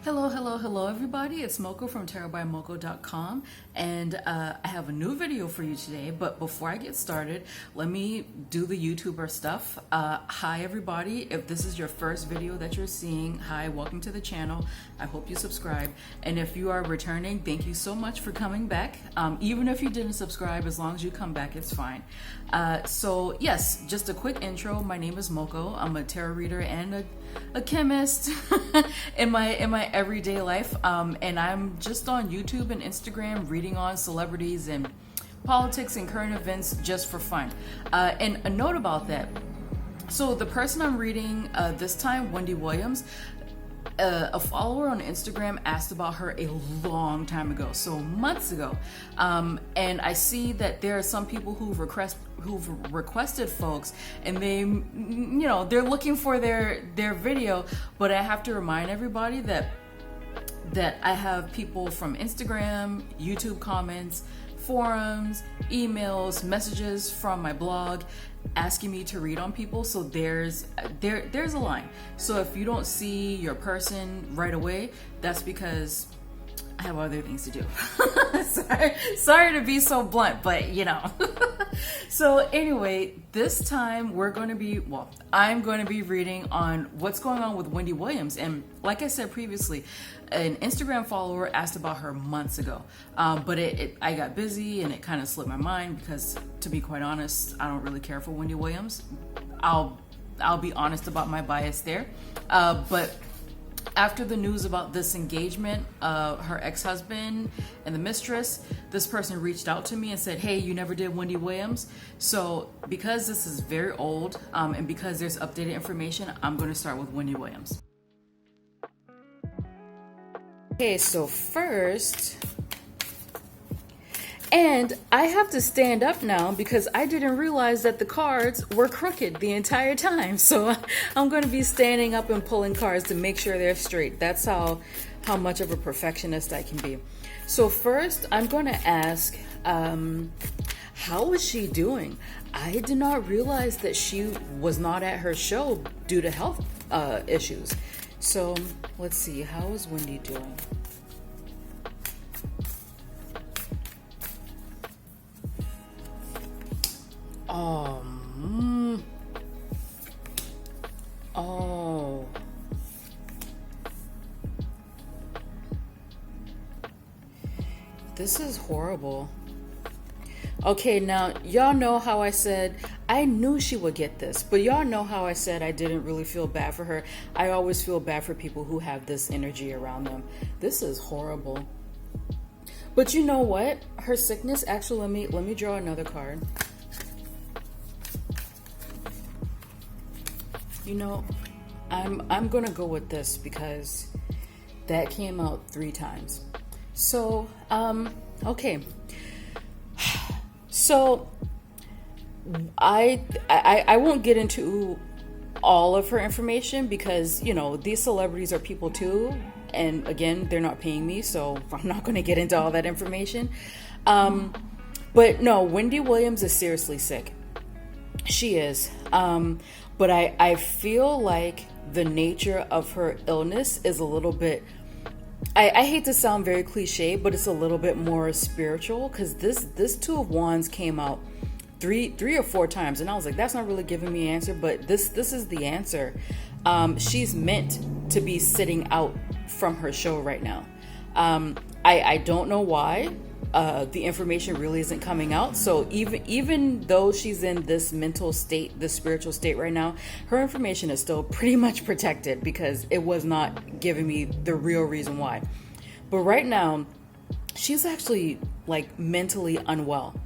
Hello, everybody. It's Moko from tarotbymoko.com, and I have a new video for you today. But before I get started, let me do the YouTuber stuff. Hi, everybody. If this is your first video that you're seeing, hi, welcome to the channel. I hope you subscribe. And if you are returning, thank you so much for coming back. Even if you didn't subscribe, as long as you come back, it's fine. So yes, just a quick intro. My name is Moko. I'm a tarot reader and a chemist in my everyday life, and I'm just on YouTube and Instagram reading on celebrities and politics and current events just for fun. And a note about that, so the person I'm reading this time, Wendy Williams, a follower on Instagram asked about her a long time ago, so months ago, and I see that there are some people who've requested folks, and they're looking for their video. But I have to remind everybody that I have people from Instagram, YouTube comments, forums, emails, messages from my blog asking me to read on people. So there's a line. So if you don't see your person right away, that's because I have other things to do. sorry to be so blunt, but So anyway, this time I'm going to be reading on what's going on with Wendy Williams. And like I said previously, an Instagram follower asked about her months ago, but I got busy and it kind of slipped my mind because, to be quite honest, I don't really care for Wendy Williams. I'll be honest about my bias there, but after the news about this engagement, her ex-husband and the mistress, this person reached out to me and said, hey, you never did Wendy Williams. So because this is very old, and because there's updated information, I'm going to start with Wendy Williams. Okay, so first, and I have to stand up now because I didn't realize that the cards were crooked the entire time. So I'm going to be standing up and pulling cards to make sure they're straight. That's how much of a perfectionist I can be. So first, I'm going to ask, how is she doing? I did not realize that she was not at her show due to health issues. So let's see, how is Wendy doing? Oh. This is horrible. Okay, now y'all know how I said I knew she would get this, but y'all know how I said I didn't really feel bad for her. I always feel bad for people who have this energy around them. This is horrible. But you know what? Her sickness, actually, let me draw another card. I'm gonna go with this because that came out 3 times. So, okay. So I won't get into all of her information because, these celebrities are people too. And again, they're not paying me, so I'm not going to get into all that information. But no, Wendy Williams is seriously sick. She is. But I feel like the nature of her illness is a little bit, I hate to sound very cliche, but it's a little bit more spiritual, because this 2 of Wands came out three or 4 times, and I was like, that's not really giving me an answer, but this is the answer. She's meant to be sitting out from her show right now. I don't know why. The information really isn't coming out. So even though she's in this mental state, this spiritual state right now, her information is still pretty much protected because it was not giving me the real reason why. But right now, she's actually like mentally unwell.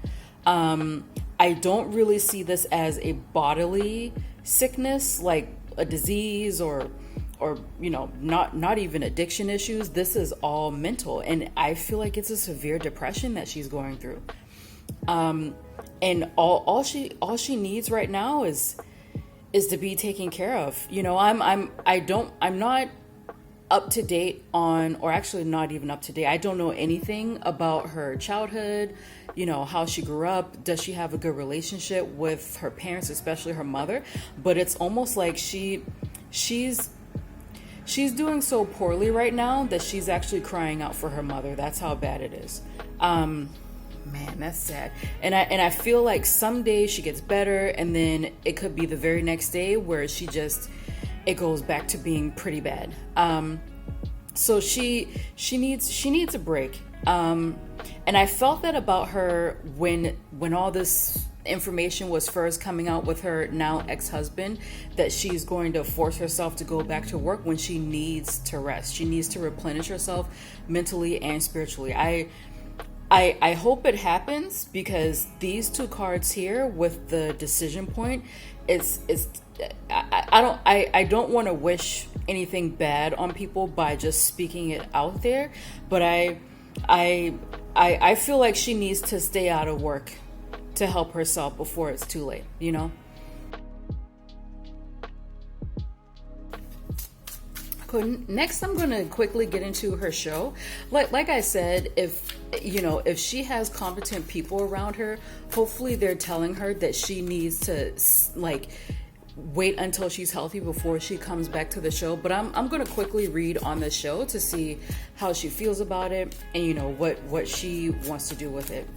I don't really see this as a bodily sickness, like a disease or not even addiction issues. This is all mental, and I feel like it's a severe depression that she's going through. And all she needs right now is to be taken care of. I'm not up to date on, or actually not even up to date. I don't know anything about her childhood, how she grew up. Does she have a good relationship with her parents, especially her mother? But it's almost like she's she's doing so poorly right now that she's actually crying out for her mother. That's how bad it is. Man, that's sad. And I feel like some days she gets better, and then it could be the very next day where it goes back to being pretty bad. So she needs a break. And I felt that about her when all this information was first coming out with her now ex-husband, that she's going to force herself to go back to work when she needs to rest. She needs to replenish herself mentally and spiritually. I hope it happens, because these two cards here with the decision point, I don't want to wish anything bad on people by just speaking it out there, but I feel like she needs to stay out of work to help herself before it's too late, you know? Next, I'm going to quickly get into her show. Like I said, if she has competent people around her, hopefully they're telling her that she needs to wait until she's healthy before she comes back to the show. But I'm going to quickly read on the show to see how she feels about it, and what she wants to do with it.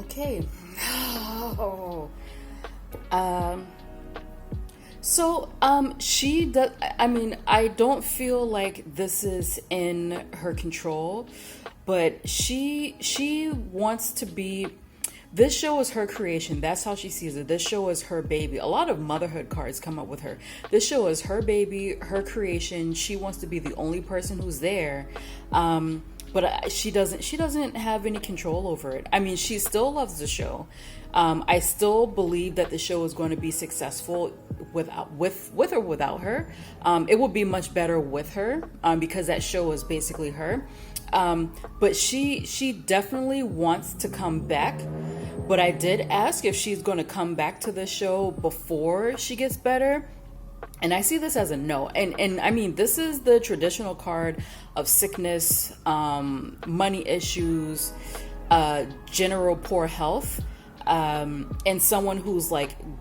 Okay. She does. I mean, I don't feel like this is in her control, but she wants to be. This show is her creation. That's how she sees it. This show is her baby. A lot of motherhood cards come up with her. This show is her baby, her creation. She wants to be the only person who's there. But she doesn't have any control over it. I mean, she still loves the show. I still believe that the show is going to be successful with or without her. It would be much better with her, because that show is basically her. But she definitely wants to come back. But I did ask if she's going to come back to the show before she gets better. And I see this as a no. And I mean, this is the traditional card of sickness, money issues, general poor health, and someone who's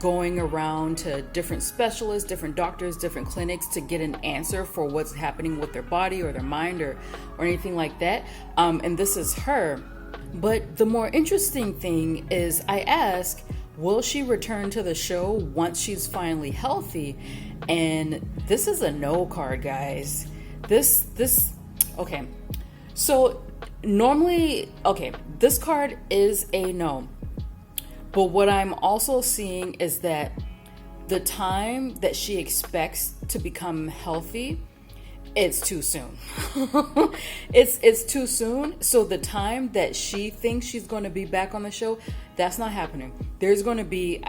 going around to different specialists, different doctors, different clinics to get an answer for what's happening with their body or their mind or anything like that. And this is her. But the more interesting thing is, I ask, will she return to the show once she's finally healthy? And this is a no card, guys. Okay. So normally, this card is a no. But what I'm also seeing is that the time that she expects to become healthy, it's too soon. It's too soon. So the time that she thinks she's going to be back on the show, that's not happening. There's going to be,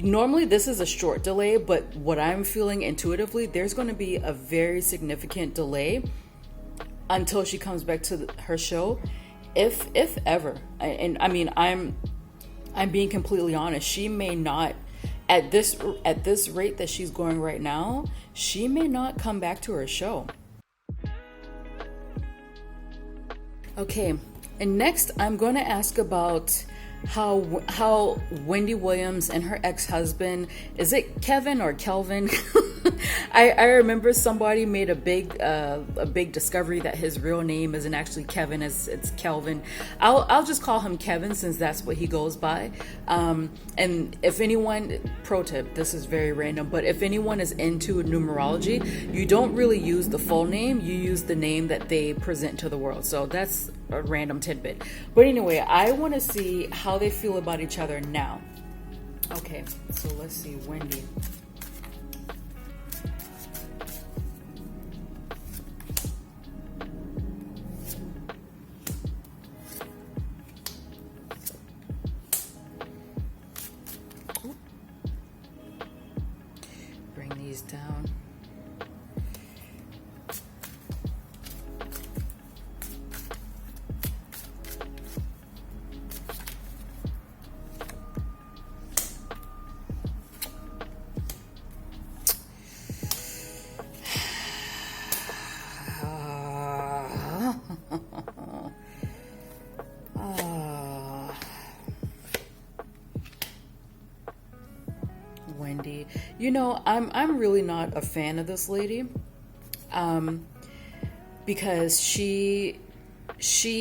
normally this is a short delay, but what I'm feeling intuitively, there's going to be a very significant delay until she comes back to her show, if ever. And I mean, I'm being completely honest. She may not, at this rate that she's going right now, she may not come back to her show. Okay, and next I'm going to ask about how Wendy Williams and her ex-husband, is it Kevin or Kelvin? I remember somebody made a big discovery that his real name isn't actually Kevin, it's Kelvin. I'll just call him Kevin since that's what he goes by. And if anyone, pro tip, this is very random, but if anyone is into numerology, you don't really use the full name, you use the name that they present to the world. So that's a random tidbit. But anyway, I want to see how they feel about each other now. Okay, so let's see, Wendy. Bring these down. everybody. You know, I'm really not a fan of this lady, because she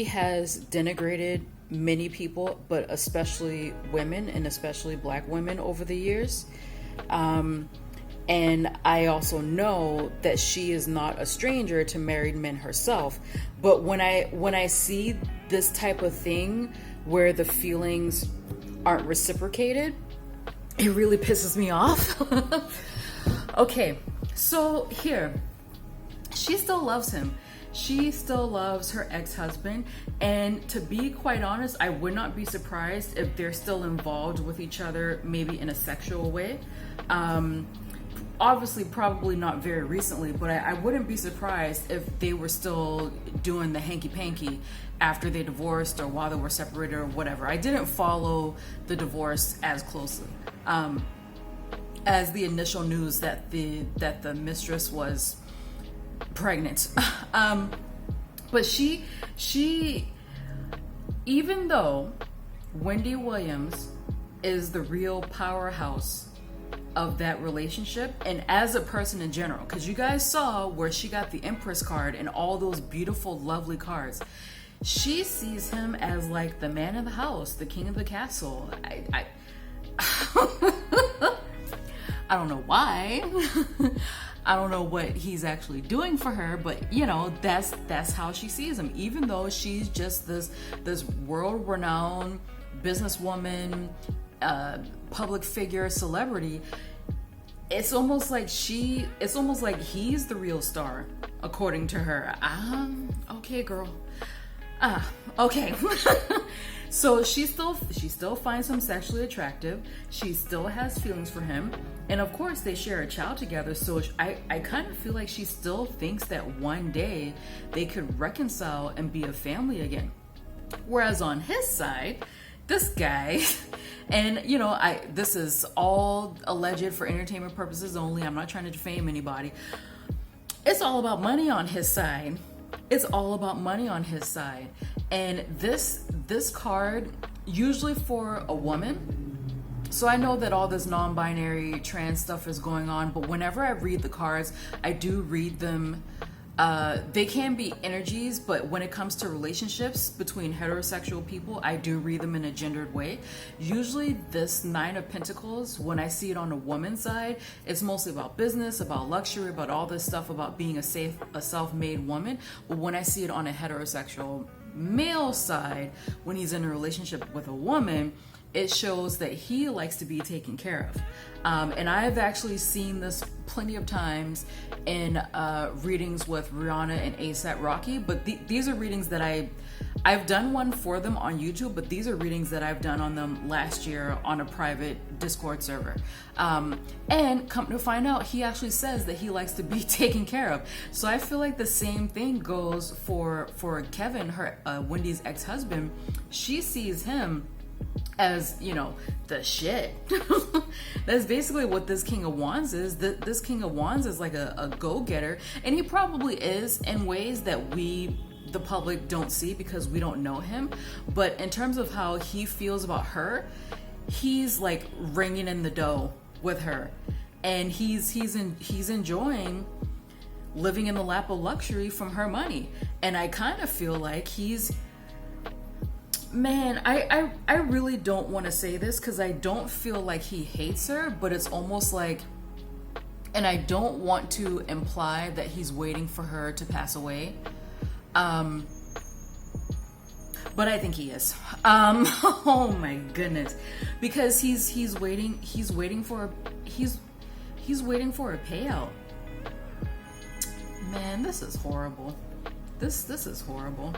has denigrated many people, but especially women, and especially black women over the years. And I also know that she is not a stranger to married men herself. But when I see this type of thing where the feelings aren't reciprocated, it really pisses me off. Okay, so here, she still loves him. She still loves her ex-husband, and to be quite honest, I would not be surprised if they're still involved with each other, maybe in a sexual way. Obviously, probably not very recently, but I wouldn't be surprised if they were still doing the hanky-panky after they divorced or while they were separated or whatever. I didn't follow the divorce as closely as the initial news that the mistress was pregnant. But she, even though Wendy Williams is the real powerhouse of that relationship, and as a person in general, because you guys saw where she got the Empress card and all those beautiful, lovely cards, she sees him as like the man of the house, the king of the castle. I don't know why. I don't know what he's actually doing for her, but you know, that's how she sees him. Even though she's just this world-renowned businesswoman, public figure, celebrity, it's almost like he's the real star, according to her. Okay, girl. Okay. So she still finds him sexually attractive. She still has feelings for him, and of course they share a child together. So I kind of feel like she still thinks that one day they could reconcile and be a family again. Whereas on his side, this guy, and you know, this is all alleged for entertainment purposes only. I'm not trying to defame anybody. It's all about money on his side. It's all about money on his side. And this card, usually for a woman, so I know that all this non-binary trans stuff is going on, but whenever I read the cards, I do read them. They can be energies, but when it comes to relationships between heterosexual people, I do read them in a gendered way. Usually this Nine of Pentacles, when I see it on a woman's side, it's mostly about business, about luxury, about all this stuff, about being a self-made woman. But when I see it on a heterosexual male side, when he's in a relationship with a woman, it shows that he likes to be taken care of. And I've actually seen this plenty of times in readings with Rihanna and A$AP Rocky, but these are readings that I've done one for them on YouTube, but these are readings that I've done on them last year on a private Discord server. And come to find out, he actually says that he likes to be taken care of. So I feel like the same thing goes for Kevin, her Wendy's ex-husband. She sees him as, you know, the shit. That's basically what this King of Wands is. This King of Wands is like a go-getter, and he probably is in ways that we, the public, don't see because we don't know him. But in terms of how he feels about her, he's like ringing in the dough with her, and he's enjoying living in the lap of luxury from her money. And I kind of feel like man, I really don't want to say this because I don't feel like he hates her, but it's almost like, and I don't want to imply that he's waiting for her to pass away, but I think he is. Oh my goodness, because he's waiting for a payout. Man, this is horrible. This is horrible.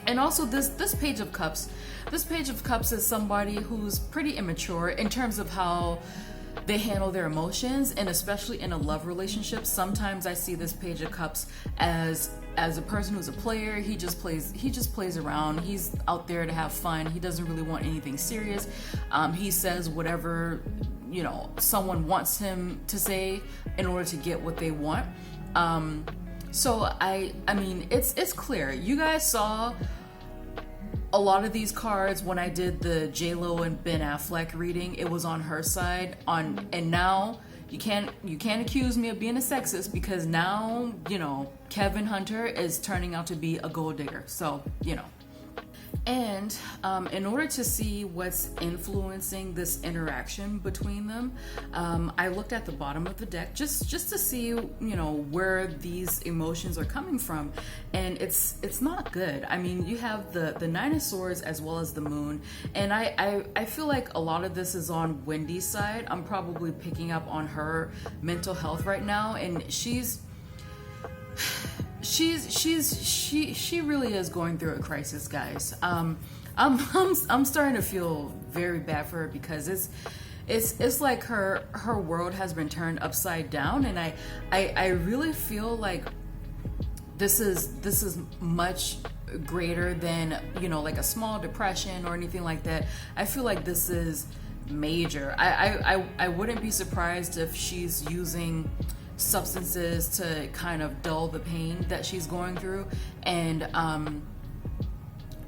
And also this Page of Cups. This Page of Cups is somebody who's pretty immature in terms of how they handle their emotions, and especially in a love relationship. Sometimes I see this Page of Cups as a person who's a player. He just plays around. He's out there to have fun. He doesn't really want anything serious. He says whatever, you know, someone wants him to say in order to get what they want. So I mean, it's clear. You guys saw a lot of these cards, when I did the J-Lo and Ben Affleck reading, it was on her side. And now you can't accuse me of being a sexist, because now, you know, Kevin Hunter is turning out to be a gold digger. So, you know. And in order to see what's influencing this interaction between them, I looked at the bottom of the deck just to see, you know, where these emotions are coming from, and it's not good. I mean, you have the Nine of Swords as well as the Moon, and I feel like a lot of this is on Wendy's side. I'm probably picking up on her mental health right now, and she really is going through a crisis, guys. I'm starting to feel very bad for her, because it's like her world has been turned upside down, and I really feel like this is much greater than, you know, like a small depression or anything like that. I feel like this is major. I wouldn't be surprised if she's using substances to kind of dull the pain that she's going through. And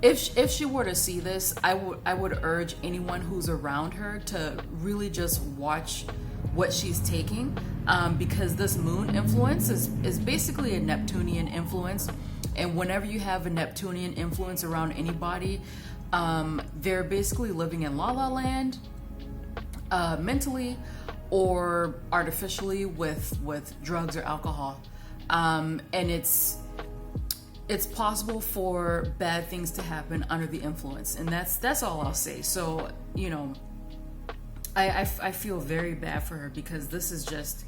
if she were to see this, I would urge anyone who's around her to really just watch what she's taking, because this Moon influence is basically a Neptunian influence, and whenever you have a Neptunian influence around anybody, they're basically living in la la land, mentally or artificially, with drugs or alcohol, and it's possible for bad things to happen under the influence, and that's all I'll say. So, you know, I feel very bad for her, because this is just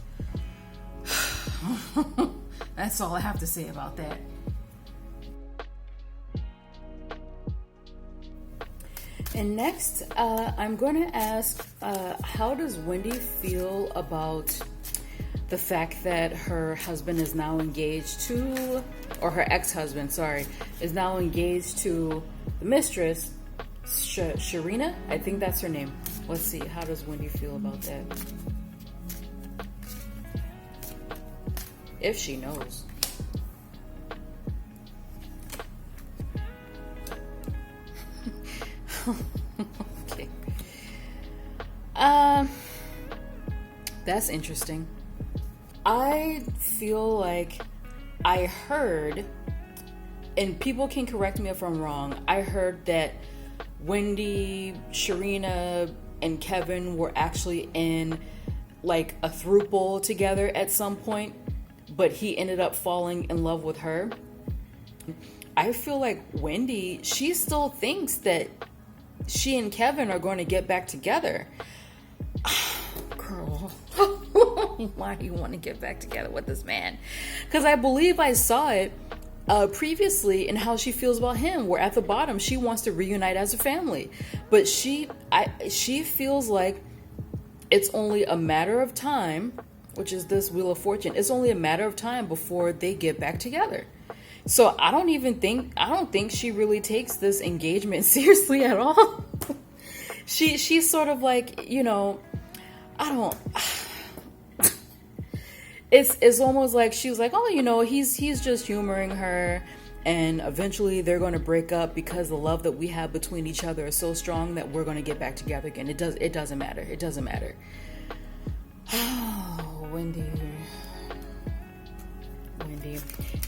that's all I have to say about that. And next, I'm going to ask, how does Wendy feel about the fact that her husband is now engaged to, or her ex-husband, sorry, is now engaged to the mistress, Sharina? I think that's her name. Let's see, how does Wendy feel about that? If she knows. Okay. That's interesting. I feel like I heard, and people can correct me if I'm wrong, I heard that Wendy, Sharina, and Kevin were actually in like a throuple together at some point, but he ended up falling in love with her. I feel like Wendy, she still thinks that she and Kevin are going to get back together. Girl, why do you want to get back together with this man? Because I believe I saw it previously in how she feels about him, where at the bottom she wants to reunite as a family, but she feels like it's only a matter of time, which is this Wheel of Fortune. It's only a matter of time before they get back together. So I don't think she really takes this engagement seriously at all. She's sort of like, you know, it's almost like she was like, oh, you know, he's just humoring her, and eventually they're going to break up because the love that we have between each other is so strong that we're going to get back together again. It doesn't matter. It doesn't matter. Oh, Wendy.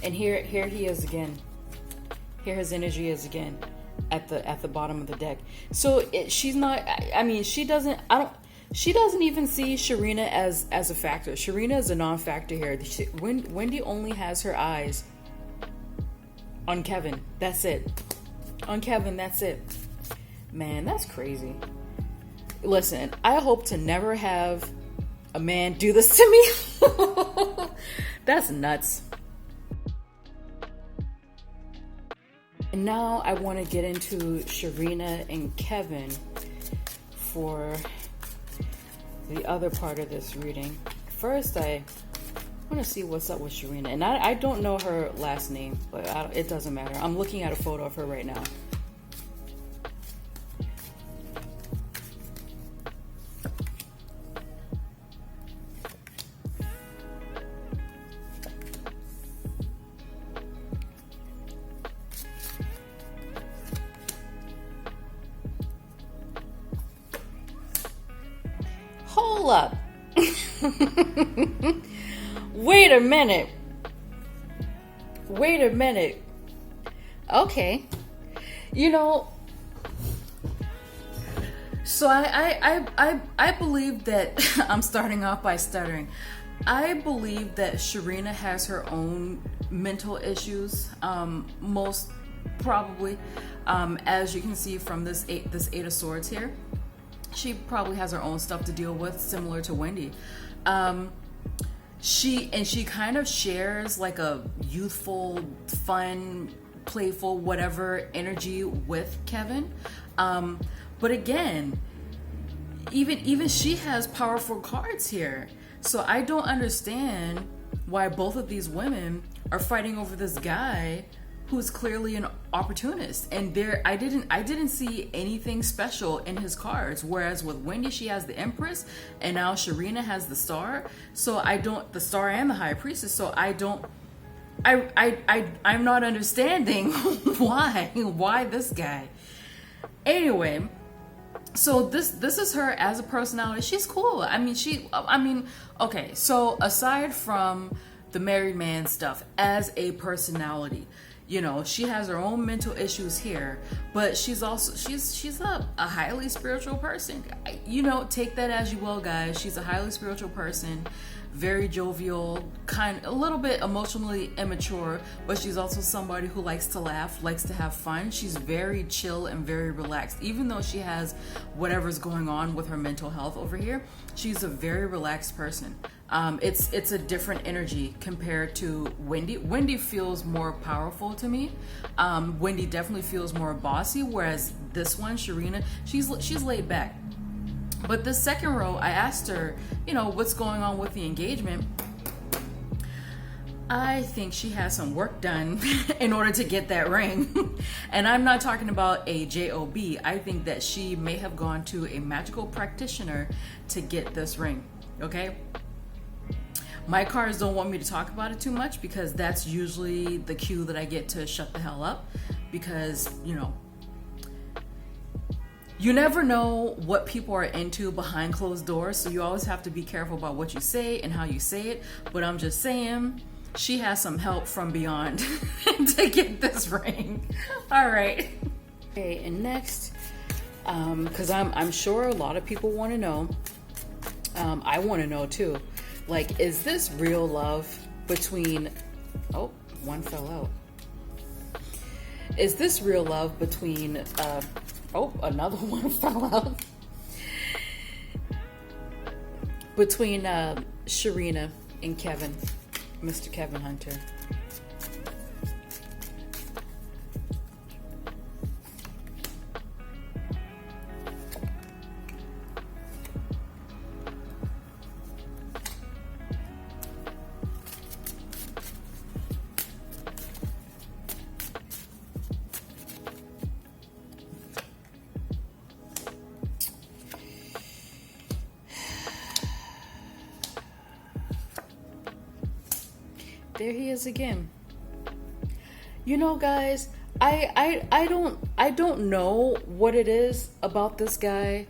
And here he is again. Here his energy is again at the bottom of the deck. So she's not, I mean, she doesn't even see Sharina as a factor. Sharina is a non-factor here. Wendy only has her eyes on Kevin. That's it. On Kevin, that's it. Man, that's crazy. Listen, I hope to never have a man do this to me. That's nuts. And now I want to get into Sharina and Kevin for the other part of this reading. First, I want to see what's up with Sharina. And I don't know her last name, but it doesn't matter. I'm looking at a photo of her right now. hold up. Wait a minute. Okay. You know, so I believe that I'm starting off by stuttering. I believe that Sharina has her own mental issues, most probably, as you can see from this eight of swords here. She probably has her own stuff to deal with, similar to Wendy. She kind of shares like a youthful, fun, playful, whatever energy with Kevin. But again, even she has powerful cards here. So I don't understand why both of these women are fighting over this guy who's clearly an opportunist. And I didn't see anything special in his cards. Whereas with Wendy, she has the Empress, and now Sharina has the Star. So the Star and the High Priestess. So I'm not understanding why this guy. Anyway, so this is her as a personality. She's cool. Okay, so aside from the married man stuff, as a personality, you know, she has her own mental issues here, but she's a highly spiritual person. You know, take that as you will, guys. She's a highly spiritual person, very jovial, a little bit emotionally immature, but she's also somebody who likes to laugh, likes to have fun. She's very chill and very relaxed. Even though she has whatever's going on with her mental health over here, she's a very relaxed person. It's a different energy compared to Wendy. Wendy feels more powerful to me. Wendy definitely feels more bossy, whereas this one, Sharina, she's laid back. But the second row, I asked her, you know, what's going on with the engagement. I think she has some work done in order to get that ring. And I'm not talking about a job. I think that she may have gone to a magical practitioner to get this ring. Okay? My cards don't want me to talk about it too much, because that's usually the cue that I get to shut the hell up, because, you know, you never know what people are into behind closed doors, so you always have to be careful about what you say and how you say it. But I'm just saying, she has some help from beyond to get this ring. All right. Okay, and next, because I'm sure a lot of people want to know, I want to know too, like, is this real love between, oh, one fell out. Is this real love between, oh, another one fell out. Between Sharina and Kevin, Mr. Kevin Hunter. There he is again. You know, guys, I don't know what it is about this guy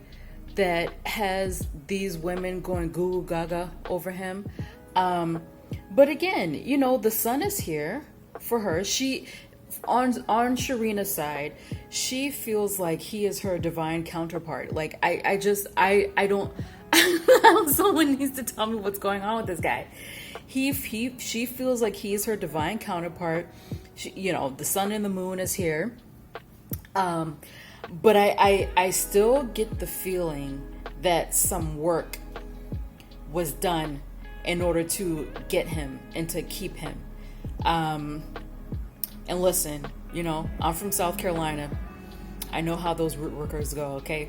that has these women going goo goo gaga over him. But again, you know, the sun is here for her. She, on Sharina's side, she feels like he is her divine counterpart. Like, I don't someone needs to tell me what's going on with this guy. She feels like he's her divine counterpart. You know, the sun and the moon is here. But I still get the feeling that some work was done in order to get him and to keep him. And listen, you know, I'm from South Carolina. I know how those root workers go, okay?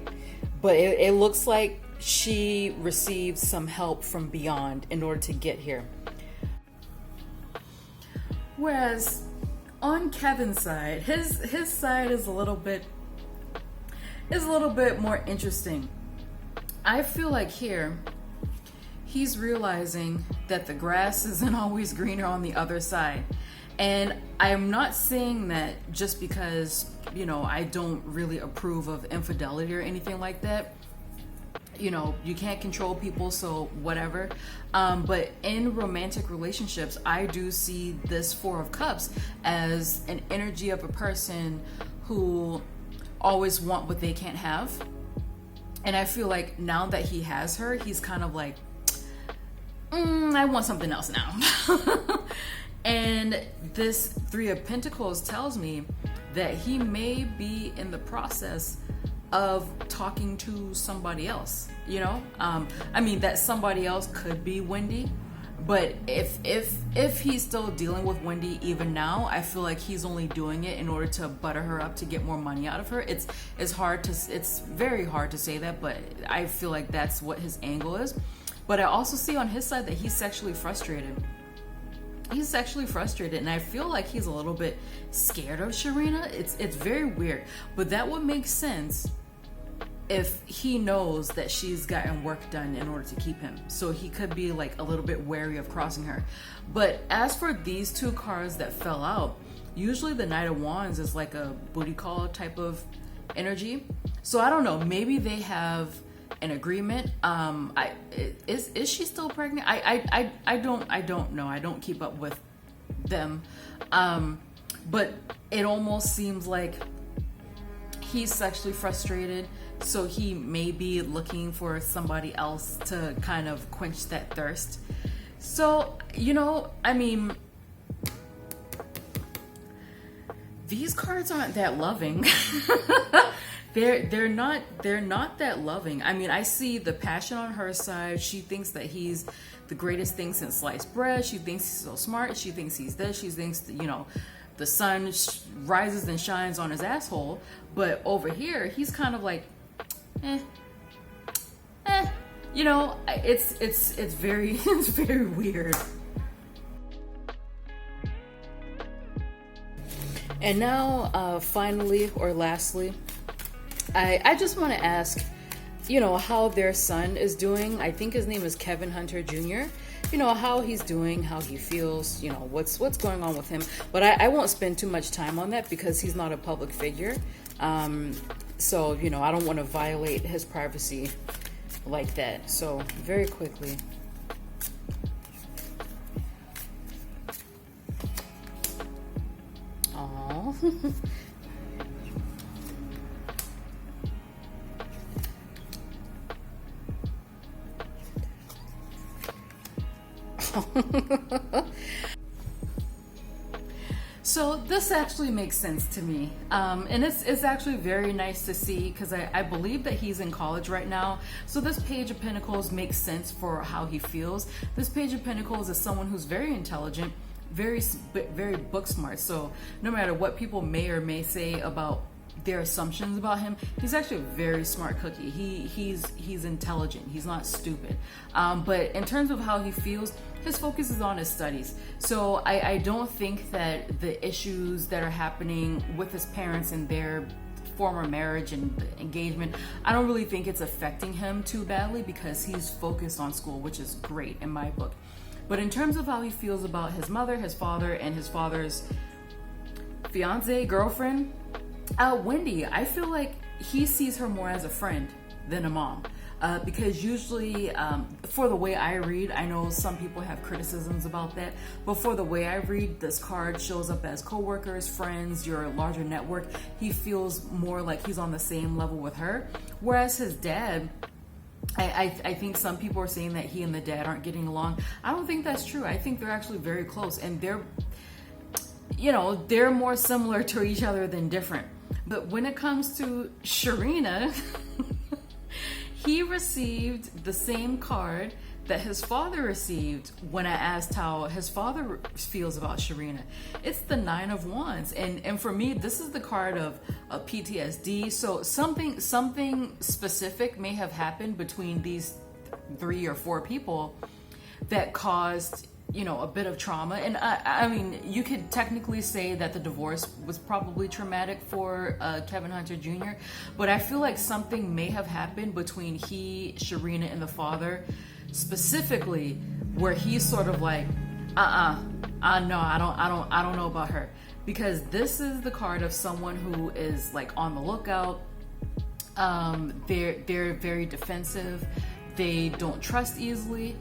But it looks like she received some help from beyond in order to get here. Whereas on Kevin's side, his side is a little bit more interesting. I feel like here he's realizing that the grass isn't always greener on the other side. And I'm not saying that just because, you know, I don't really approve of infidelity or anything like that. you know, you can't control people, so whatever. But in romantic relationships, I do see this Four of Cups as an energy of a person who always want what they can't have. And I feel like now that he has her, he's kind of like, I want something else now. And this Three of Pentacles tells me that he may be in the process of talking to somebody else, you know? I mean, that somebody else could be Wendy, but if he's still dealing with Wendy even now, I feel like he's only doing it in order to butter her up to get more money out of her. It's very hard to say that, but I feel like that's what his angle is. But I also see on his side that he's sexually frustrated. He's sexually frustrated, and I feel like he's a little bit scared of Sharina. It's very weird, but that would make sense if he knows that she's gotten work done in order to keep him. So he could be like a little bit wary of crossing her. But as for these two cards that fell out, usually the Knight of Wands is like a booty call type of energy. So I don't know, maybe they have an agreement. Is she still pregnant? I don't know. I don't keep up with them. But it almost seems like he's sexually frustrated, so he may be looking for somebody else to kind of quench that thirst. So, you know, I mean, these cards aren't that loving. They're not that loving. I mean, I see the passion on her side. She thinks that he's the greatest thing since sliced bread. She thinks he's so smart. She thinks he's this. She thinks that, you know, the sun rises and shines on his asshole. But over here, he's kind of like, you know, it's very it's very weird. And now, finally or lastly, I just want to ask, you know, how their son is doing. I think his name is Kevin Hunter Jr. You know, how he's doing, how he feels, you know, what's going on with him. But I won't spend too much time on that because he's not a public figure. So, you know, I don't want to violate his privacy like that. So, very quickly. Aww. So this actually makes sense to me, and it's actually very nice to see, because I believe that he's in college right now. So this Page of Pentacles makes sense for how he feels. This Page of Pentacles is someone who's very intelligent, very book smart. So no matter what people may or may say about their assumptions about him, he's actually a very smart cookie. He's intelligent. He's not stupid. But in terms of how he feels, his focus is on his studies. So I don't think that the issues that are happening with his parents and their former marriage and engagement, I don't really think it's affecting him too badly because he's focused on school, which is great in my book. But in terms of how he feels about his mother, his father, and his father's fiance, girlfriend, Wendy, I feel like he sees her more as a friend than a mom. Because usually, for the way I read, I know some people have criticisms about that, but for the way I read, this card shows up as co-workers, friends, your larger network. He feels more like he's on the same level with her. Whereas his dad, I think some people are saying that he and the dad aren't getting along. I don't think that's true. I think they're actually very close, and they're more similar to each other than different. But when it comes to Sharina, he received the same card that his father received when I asked how his father feels about Sharina. It's the Nine of Wands. And for me, this is the card of PTSD. So something specific may have happened between these 3 or 4 people that caused, a bit of trauma. And I mean, you could technically say that the divorce was probably traumatic for Kevin Hunter Jr., but I feel like something may have happened between Sharina, and the father, specifically where he's sort of like, no, I don't know about her, because this is the card of someone who is like on the lookout, They're very defensive. They don't trust easily.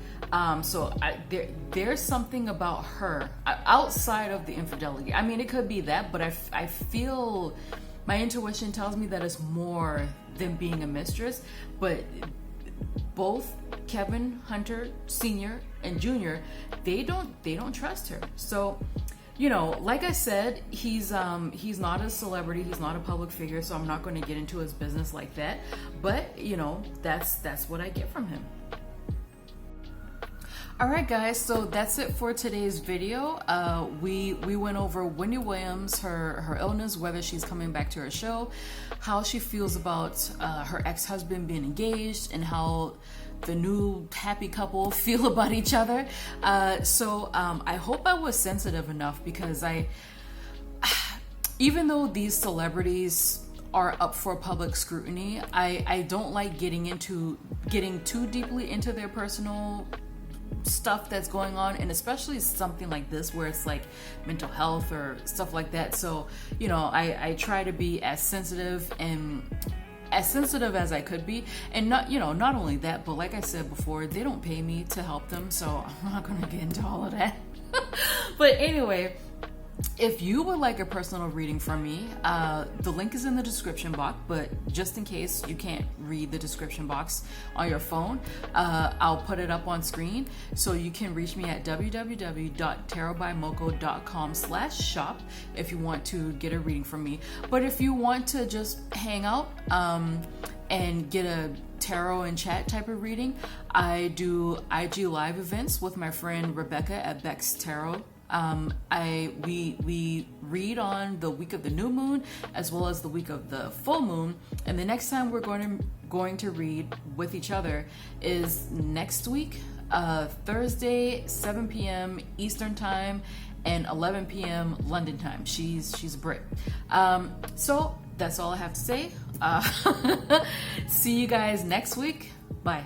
There's something about her outside of the infidelity. I mean, it could be that, but I feel my intuition tells me that it's more than being a mistress. But both Kevin Hunter Sr. and Jr., they don't trust her. So, you know, like I said, he's not a celebrity, he's not a public figure, so I'm not going to get into his business like that. But, you know, that's what I get from him. All right, guys, so that's it for today's video. We went over Wendy Williams, her illness, whether she's coming back to her show, how she feels about her ex-husband being engaged, and how the new happy couple feel about each other. I hope I was sensitive enough, because even though these celebrities are up for public scrutiny, I don't like getting too deeply into their personal stuff that's going on, and especially something like this where it's like mental health or stuff like that. So, you know, I try to be as sensitive as I could be, and not only that, but like I said before, they don't pay me to help them, so I'm not gonna get into all of that. But anyway, if you would like a personal reading from me, the link is in the description box, but just in case you can't read the description box on your phone, I'll put it up on screen, so you can reach me at www.tarotbymoco.com/shop if you want to get a reading from me. But if you want to just hang out and get a tarot and chat type of reading, I do IG live events with my friend Rebecca at Beck's Tarot. We read on the week of the new moon as well as the week of the full moon, and the next time we're going to read with each other is next week, Thursday, 7 p.m. Eastern time and 11 p.m. London time. She's a Brit. So that's all I have to say. See you guys next week. Bye.